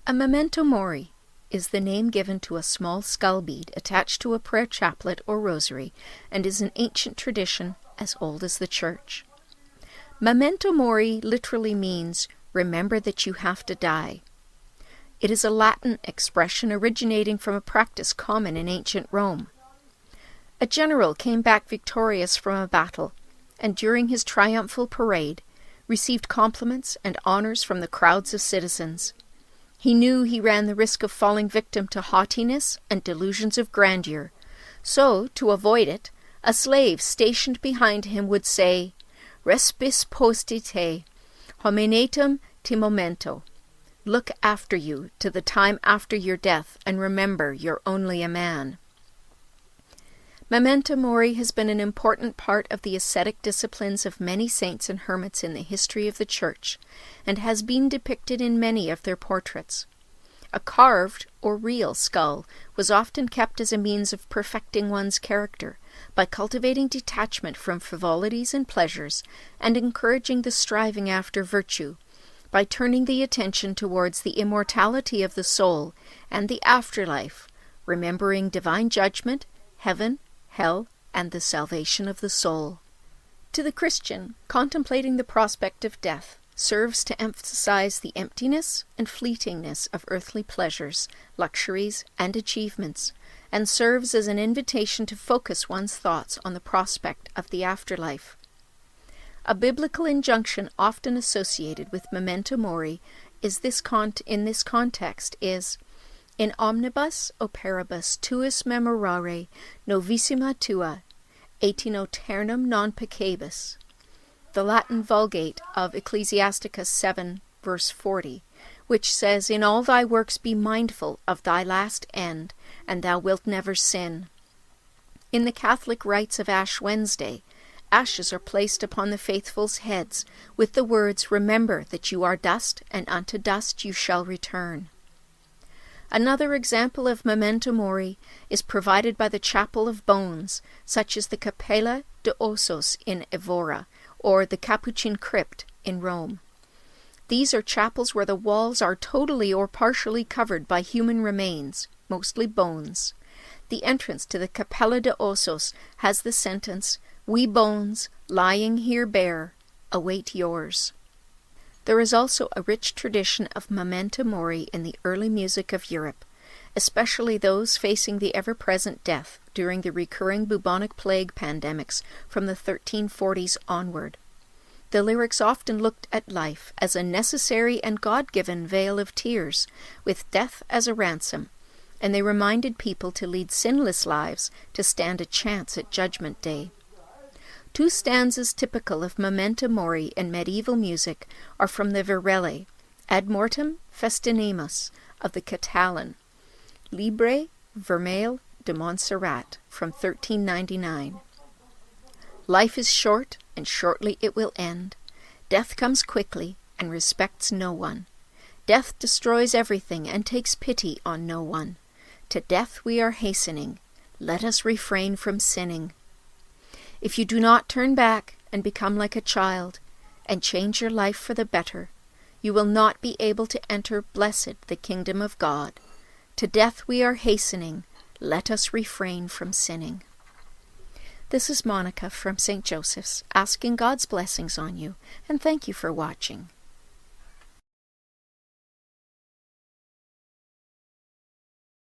A memento mori is the name given to a small skull bead attached to a prayer chaplet or rosary, and is an ancient tradition as old as the church. Memento mori literally means, remember that you have to die. It is a Latin expression originating from a practice common in ancient Rome. A general came back victorious from a battle, and during his triumphal parade, received compliments and honors from the crowds of citizens. He knew he ran the risk of falling victim to haughtiness and delusions of grandeur, so, to avoid it, a slave stationed behind him would say, "Respis posti te, hominatum te momento." Look after you to the time after your death, and remember you're only a man. Memento Mori has been an important part of the ascetic disciplines of many saints and hermits in the history of the Church, and has been depicted in many of their portraits. A carved or real skull was often kept as a means of perfecting one's character, by cultivating detachment from frivolities and pleasures, and encouraging the striving after virtue, by turning the attention towards the immortality of the soul and the afterlife, remembering divine judgment, heaven, hell, and the salvation of the soul. To the Christian, contemplating the prospect of death serves to emphasize the emptiness and fleetingness of earthly pleasures, luxuries, and achievements, and serves as an invitation to focus one's thoughts on the prospect of the afterlife. A biblical injunction often associated with memento mori in this context is, "In omnibus operibus tuus memorare novissima tua, et in aeternum non peccabis," the Latin Vulgate of Ecclesiasticus 7, verse 40, which says, "In all thy works be mindful of thy last end, and thou wilt never sin." In the Catholic rites of Ash Wednesday, ashes are placed upon the faithful's heads, with the words, "Remember that you are dust, and unto dust you shall return." Another example of memento mori is provided by the Chapel of Bones, such as the Cappella de Ossos in Evora, or the Capuchin Crypt in Rome. These are chapels where the walls are totally or partially covered by human remains, mostly bones. The entrance to the Cappella de Ossos has the sentence, "We bones, lying here bare, await yours." There is also a rich tradition of memento mori in the early music of Europe, especially those facing the ever-present death during the recurring bubonic plague pandemics from the 1340s onward. The lyrics often looked at life as a necessary and God-given vale of tears, with death as a ransom, and they reminded people to lead sinless lives to stand a chance at Judgment Day. Two stanzas typical of memento mori in medieval music are from the Virelai, Ad mortem festinimus, of the Catalan, Libre Vermeil de Montserrat, from 1399. "Life is short, and shortly it will end. Death comes quickly, and respects no one. Death destroys everything, and takes pity on no one. To death we are hastening. Let us refrain from sinning. If you do not turn back and become like a child, and change your life for the better, you will not be able to enter blessed the kingdom of God. To death we are hastening. Let us refrain from sinning." This is Monica from St. Joseph's, asking God's blessings on you, and thank you for watching.